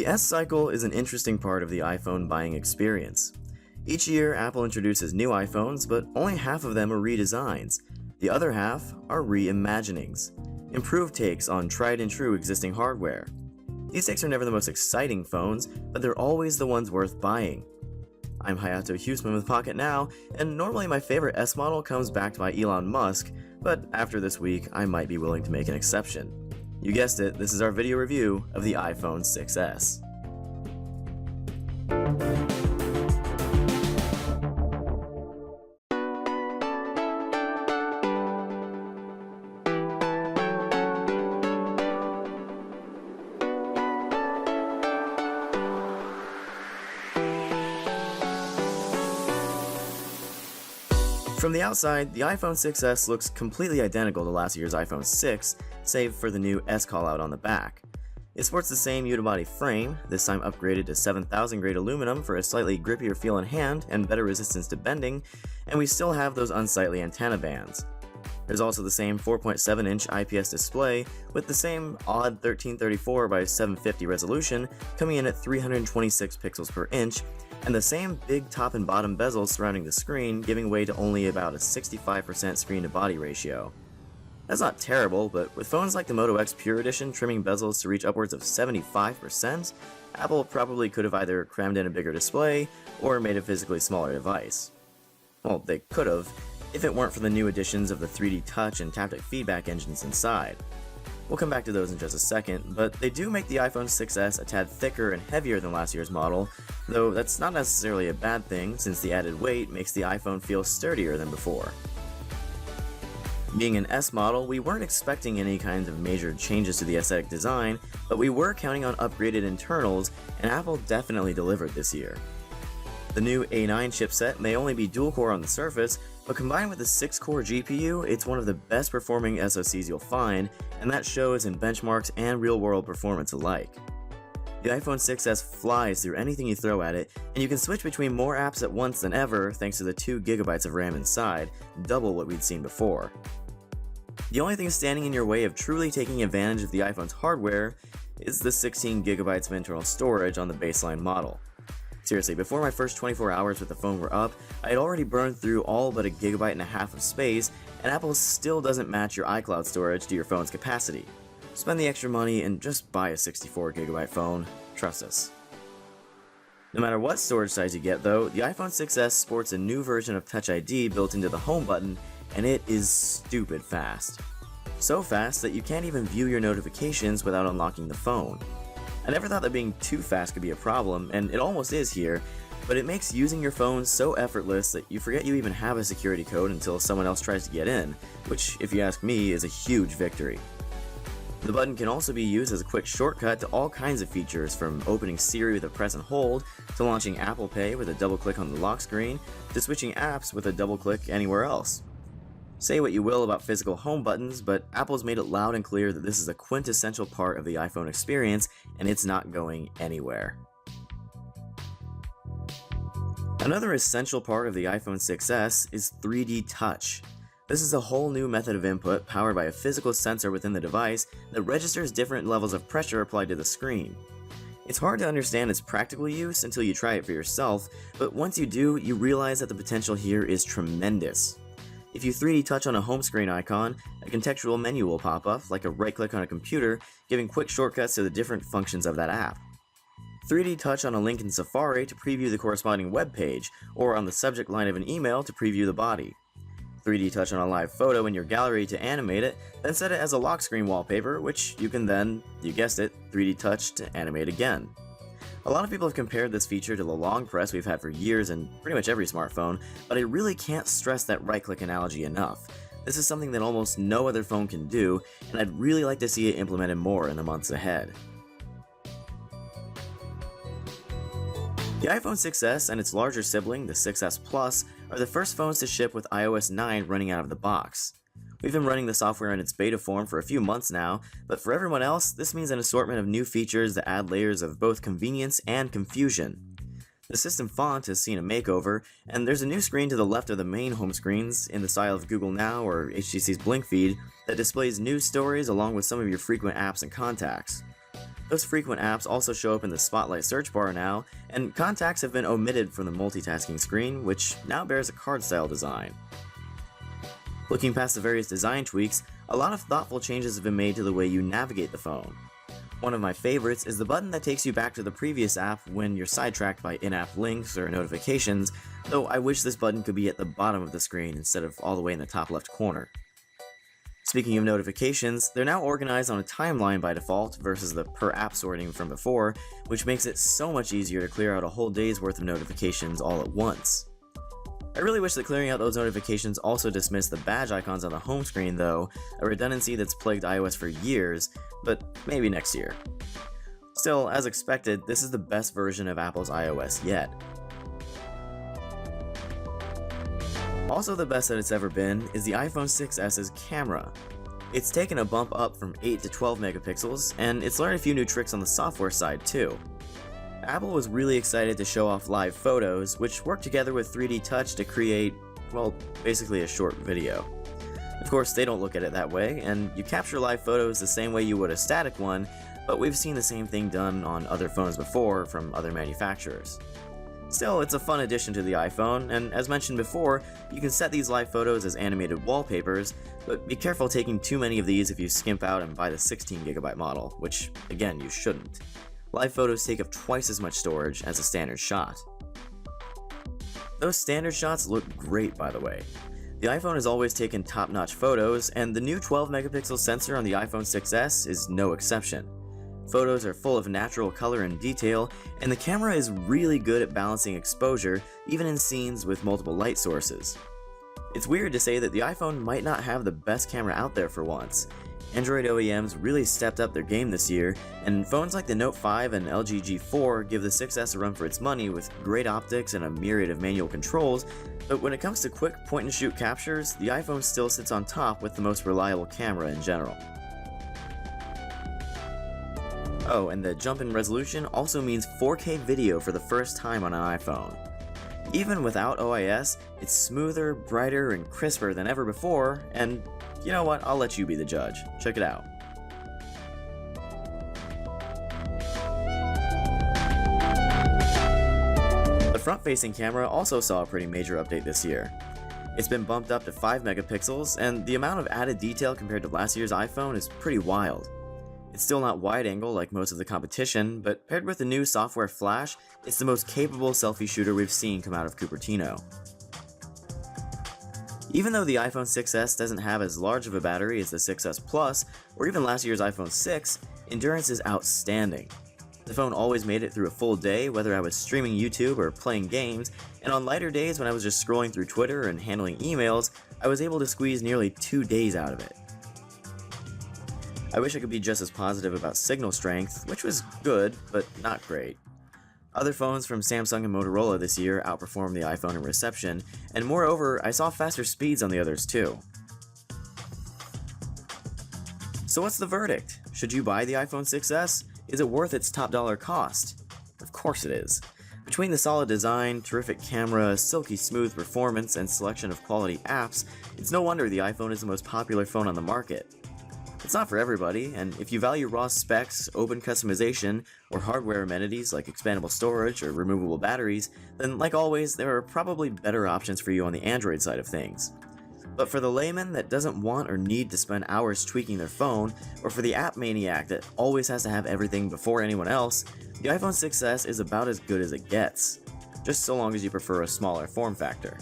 The S cycle is an interesting part of the iPhone buying experience. Each year, Apple introduces new iPhones, but only half of them are redesigns. The other half are reimaginings, improved takes on tried and true existing hardware. These takes are never the most exciting phones, but they're always the ones worth buying. I'm Hayato Huseman with Pocket Now, and normally my favorite S model comes backed by Elon Musk, but after this week, I might be willing to make an exception. You guessed it, this is our video review of the iPhone 6s. From the outside, the iPhone 6s looks completely identical to last year's iPhone 6, save for the new S callout on the back. It sports the same unibody frame, this time upgraded to 7000 grade aluminum for a slightly grippier feel in hand and better resistance to bending, and we still have those unsightly antenna bands. There's also the same 4.7-inch IPS display with the same odd 1334 by 750 resolution coming in at 326 pixels per inch, and the same big top and bottom bezels surrounding the screen, giving way to only about a 65% screen-to-body ratio. That's not terrible, but with phones like the Moto X Pure Edition trimming bezels to reach upwards of 75%, Apple probably could have either crammed in a bigger display or made a physically smaller device. Well, they could have, if it weren't for the new additions of the 3D touch and taptic feedback engines inside. We'll come back to those in just a second, but they do make the iPhone 6s a tad thicker and heavier than last year's model, though that's not necessarily a bad thing since the added weight makes the iPhone feel sturdier than before. Being an S model, we weren't expecting any kinds of major changes to the aesthetic design, but we were counting on upgraded internals, and Apple definitely delivered this year. The new A9 chipset may only be dual-core on the surface, but combined with the 6-core GPU, it's one of the best performing SoCs you'll find, and that shows in benchmarks and real-world performance alike. The iPhone 6s flies through anything you throw at it, and you can switch between more apps at once than ever thanks to the 2GB of RAM inside, double what we'd seen before. The only thing standing in your way of truly taking advantage of the iPhone's hardware is the 16GB of internal storage on the baseline model. Seriously, before my first 24 hours with the phone were up, I had already burned through all but 1.5 GB of space, and Apple still doesn't match your iCloud storage to your phone's capacity. Spend the extra money and just buy a 64GB phone, trust us. No matter what storage size you get though, the iPhone 6s sports a new version of Touch ID built into the home button, and it is stupid fast. So fast that you can't even view your notifications without unlocking the phone. I never thought that being too fast could be a problem, and it almost is here, but it makes using your phone so effortless that you forget you even have a security code until someone else tries to get in, which, if you ask me, is a huge victory. The button can also be used as a quick shortcut to all kinds of features, from opening Siri with a press and hold, to launching Apple Pay with a double click on the lock screen, to switching apps with a double click anywhere else. Say what you will about physical home buttons, but Apple's made it loud and clear that this is a quintessential part of the iPhone experience, and it's not going anywhere. Another essential part of the iPhone 6s is 3D touch. This is a whole new method of input powered by a physical sensor within the device that registers different levels of pressure applied to the screen. It's hard to understand its practical use until you try it for yourself, but once you do, you realize that the potential here is tremendous. If you 3D touch on a home screen icon, a contextual menu will pop up, like a right click on a computer, giving quick shortcuts to the different functions of that app. 3D touch on a link in Safari to preview the corresponding web page, or on the subject line of an email to preview the body. 3D touch on a live photo in your gallery to animate it, then set it as a lock screen wallpaper, which you can then, you guessed it, 3D touch to animate again. A lot of people have compared this feature to the long press we've had for years in pretty much every smartphone, but I really can't stress that right-click analogy enough. This is something that almost no other phone can do, and I'd really like to see it implemented more in the months ahead. The iPhone 6s and its larger sibling, the 6s Plus, are the first phones to ship with iOS 9 running out of the box. We've been running the software in its beta form for a few months now, but for everyone else, this means an assortment of new features that add layers of both convenience and confusion. The system font has seen a makeover, and there's a new screen to the left of the main home screens in the style of Google Now or HTC's Blink feed that displays news stories along with some of your frequent apps and contacts. Those frequent apps also show up in the Spotlight search bar now, and contacts have been omitted from the multitasking screen, which now bears a card-style design. Looking past the various design tweaks, a lot of thoughtful changes have been made to the way you navigate the phone. One of my favorites is the button that takes you back to the previous app when you're sidetracked by in-app links or notifications, though I wish this button could be at the bottom of the screen instead of all the way in the top left corner. Speaking of notifications, they're now organized on a timeline by default versus the per app sorting from before, which makes it so much easier to clear out a whole day's worth of notifications all at once. I really wish that clearing out those notifications also dismissed the badge icons on the home screen though, a redundancy that's plagued iOS for years, but maybe next year. Still, as expected, this is the best version of Apple's iOS yet. Also the best that it's ever been is the iPhone 6s's camera. It's taken a bump up from 8 to 12 megapixels, and it's learned a few new tricks on the software side too. Apple was really excited to show off live photos, which work together with 3D Touch to create, well, basically a short video. Of course, they don't look at it that way, and you capture live photos the same way you would a static one, but we've seen the same thing done on other phones before from other manufacturers. Still, it's a fun addition to the iPhone, and as mentioned before, you can set these live photos as animated wallpapers, but be careful taking too many of these if you skimp out and buy the 16GB model, which, again, you shouldn't. Live photos take up twice as much storage as a standard shot. Those standard shots look great, by the way. The iPhone has always taken top-notch photos, and the new 12-megapixel sensor on the iPhone 6s is no exception. Photos are full of natural color and detail, and the camera is really good at balancing exposure, even in scenes with multiple light sources. It's weird to say that the iPhone might not have the best camera out there for once. Android OEMs really stepped up their game this year, and phones like the Note 5 and LG G4 give the 6s a run for its money with great optics and a myriad of manual controls, but when it comes to quick point-and-shoot captures, the iPhone still sits on top with the most reliable camera in general. Oh, and the jump in resolution also means 4K video for the first time on an iPhone. Even without OIS, it's smoother, brighter, and crisper than ever before, and you know what, I'll let you be the judge. Check it out. The front-facing camera also saw a pretty major update this year. It's been bumped up to 5 megapixels, and the amount of added detail compared to last year's iPhone is pretty wild. It's still not wide-angle like most of the competition, but paired with the new software flash, it's the most capable selfie shooter we've seen come out of Cupertino. Even though the iPhone 6s doesn't have as large of a battery as the 6s Plus, or even last year's iPhone 6, endurance is outstanding. The phone always made it through a full day, whether I was streaming YouTube or playing games, and on lighter days when I was just scrolling through Twitter and handling emails, I was able to squeeze nearly 2 days out of it. I wish I could be just as positive about signal strength, which was good, but not great. Other phones from Samsung and Motorola this year outperformed the iPhone in reception, and moreover, I saw faster speeds on the others too. So what's the verdict? Should you buy the iPhone 6s? Is it worth its top dollar cost? Of course it is. Between the solid design, terrific camera, silky smooth performance, and selection of quality apps, it's no wonder the iPhone is the most popular phone on the market. It's not for everybody, and if you value raw specs, open customization, or hardware amenities like expandable storage or removable batteries, then like always, there are probably better options for you on the Android side of things. But for the layman that doesn't want or need to spend hours tweaking their phone, or for the app maniac that always has to have everything before anyone else, the iPhone 6s is about as good as it gets, just so long as you prefer a smaller form factor.